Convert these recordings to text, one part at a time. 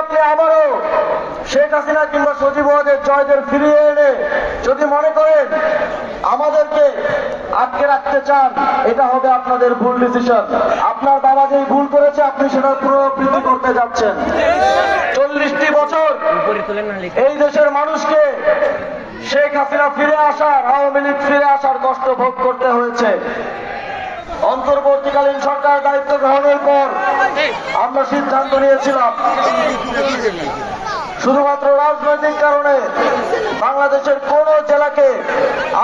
আপনি আবারও শেখ হাসিনা কিংবা সজীব ওয়াজেদ জয়দের ফিরিয়ে এনে যদি মনে করেন আমাদেরকে আটকে রাখতে চান, এটা হবে আপনাদের ভুল ডিসিশন। আপনার বাবা যেই ভুল করেছে আপনি সেটা পুনরাবৃত্তি করতে যাচ্ছেন। 40টি বছর এই দেশের মানুষকে শেখ হাসিনা ফিরে আসার, আওয়ামী লীগ ফিরে আসার কষ্ট ভোগ করতে হয়েছে। অন্তর্বর্তীকালীন সরকার দায়িত্ব গ্রহণের পর আমরা সিদ্ধান্ত নিয়েছিলাম শুধুমাত্র রাজনৈতিক কারণে বাংলাদেশের কোন জেলাকে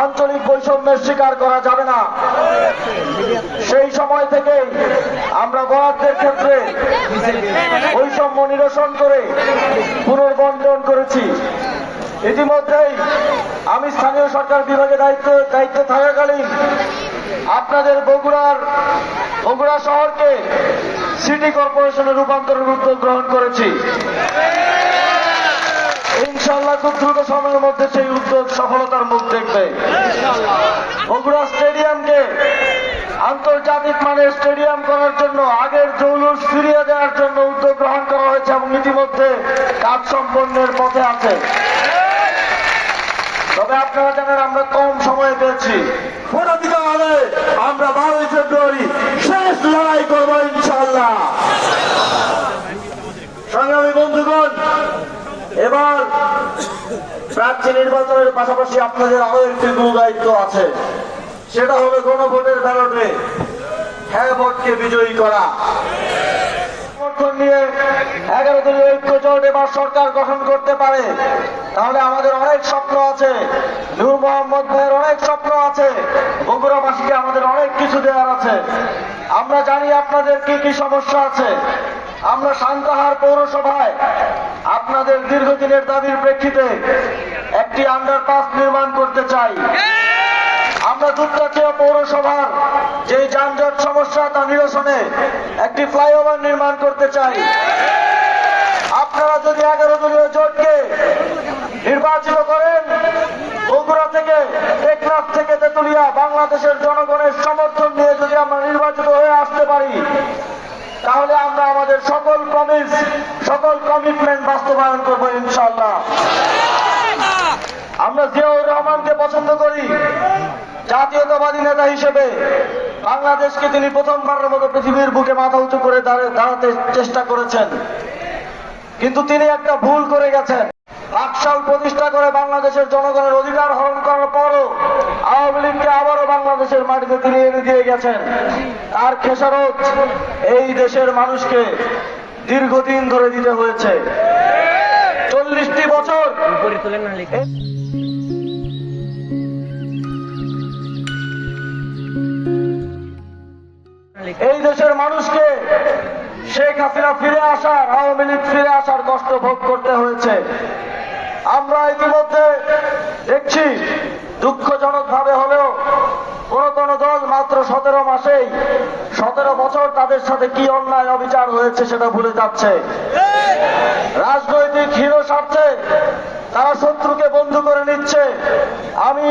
আঞ্চলিক বৈষম্যের শিকার করা যাবে না। সেই সময় থেকে আমরা বরাদ্দের ক্ষেত্রে বৈষম্য নিরসন করে পুনর্বন্টন করেছি। ইতিমধ্যেই আমি স্থানীয় সরকার বিভাগে দায়িত্ব থাকাকালীন আপনাদের বগুড়া শহরকে সিটি কর্পোরেশনে রূপান্তরের উদ্যোগ গ্রহণ করেছি। ইনশাআল্লাহ খুব দ্রুত সময়ের মধ্যে সেই উদ্যোগ সফলতার মুখ দেখবে। বগুড়া স্টেডিয়ামকে আন্তর্জাতিক মানের স্টেডিয়াম করার জন্য, আগের জৌলুস ফিরিয়ে দেওয়ার জন্য উদ্যোগ গ্রহণ করা হয়েছে এবং ইতিমধ্যে কাজ সম্পন্নের পথে আছে। তবে আপনারা জানেন আমরা কম সময় পেয়েছি। পরবর্তীকালে আমরা 12ই ফেব্রুয়ারি শেষ লড়াই করব ইনশাআল্লাহ। সংগ্রামী বন্ধুগণ, এবার প্রার্থী নির্বাচনের পাশাপাশি আপনাদের আরো একটি গুরু দায়িত্ব আছে, সেটা হলো গণভোটের ব্যালটে হ্যাঁ ভোটকে বিজয়ী করা। সমর্থন নিয়ে 11 দলীয় ঐক্য জোট এবার সরকার গঠন করতে পারে, তাহলে আমাদের অনেক স্বপ্ন আছে, নূর মোহাম্মদ ভাইয়ের অনেক স্বপ্ন আছে, বগুড়াবাসীকে আমাদের অনেক কিছু দেওয়ার আছে। আমরা জানি আপনাদের কি কি সমস্যা আছে। আমরা সান্তাহার পৌরসভায় আপনাদের দীর্ঘদিনের দাবির প্রেক্ষিতে একটি আন্ডারপাস নির্মাণ করতে চাই। আমরা দুপচাচিয়া পৌরসভার যে যানজট সমস্যা তা নিরসনে একটি ফ্লাইওভার নির্মাণ করতে চাই। আপনারা যদি 11 দলীয় জোটকে নির্বাচিত করেন, বগুড়া থেকে, টেকনাফ থেকে তেতুলিয়া বাংলাদেশের জনগণের সমর্থন নিয়ে যদি আমরা নির্বাচিত হয়ে আসতে পারি, তাহলে আমরা আমাদের সকল প্রমিস, সকল কমিটমেন্ট বাস্তবায়ন করব ইনশাআল্লাহ। আমরা জিয়াউর রহমানকে পছন্দ করি। জাতীয়তাবাদী নেতা হিসেবে বাংলাদেশকে তিনি প্রথমবারের মতো পৃথিবীর বুকে মাথা উঁচু করে দাঁড়াতে চেষ্টা করেছেন, কিন্তু তিনি একটা ভুল করে গেছেন। বাকশাল প্রতিষ্ঠা করে বাংলাদেশের জনগণের অধিকার হরণ করার পরও আওয়ামী লীগকে আবারও বাংলাদেশের মাটিতে তিনি এনে দিয়ে গেছেন। তার খেসারত এই দেশের মানুষকে দীর্ঘদিন ধরে দিতে হয়েছে। 40টি বছর এই দেশের মানুষকে শেখ হাসিনা ফিরে আসার, আওয়ামী লীগ ফিরে আসার কষ্ট ভোগ করতে হয়েছে। আমরা ইতিমধ্যে দেখছি দুঃখজনক ভাবে হলেও কোন দল মাত্র 17 মাসেই 17 বছর তাদের সাথে কি অন্যায় অবিচার হয়েছে সেটা ভুলে যাচ্ছে। রাজনৈতিক হিরো স্বার্থে তারা শত্রুকে বন্ধু করে নিচ্ছে। আমি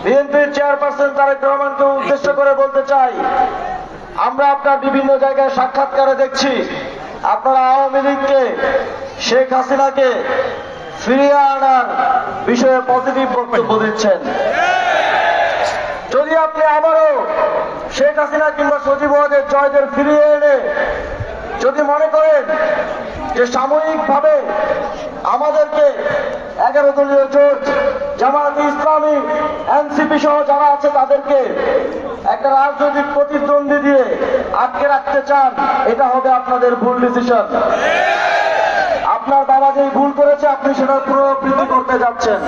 বিএনপির চেয়ারপারসন তারেক রহমানকে উদ্দেশ্য করে বলতে চাই, আমরা আপনার বিভিন্ন জায়গায় সাক্ষাৎকারে দেখছি আপনারা আওয়ামী লীগকে, শেখ হাসিনাকে ফিরিয়ে আনার বিষয়ে পজিটিভ বক্তব্য দিচ্ছেন। যদি আপনি আবারও শেখ হাসিনা কিংবা সজীব ওয়াজেদ জয়দের ফিরিয়ে এনে যদি মনে করেন যে সাময়িকভাবে আমাদেরকে 11 দলীয় জোট, জামায়াতে ইসলামী, এনসিপি সহ যারা আছে তাদেরকে একটা রাজনৈতিক প্রতিদ্বন্দ্বী দিয়ে আটকে রাখতে চান, এটা হবে আপনাদের ভুল ডিসিশন। আপনার বাবা যেই ভুল করেছে আপনি সেটা পুনরাবৃত্তি করতে যাচ্ছেন।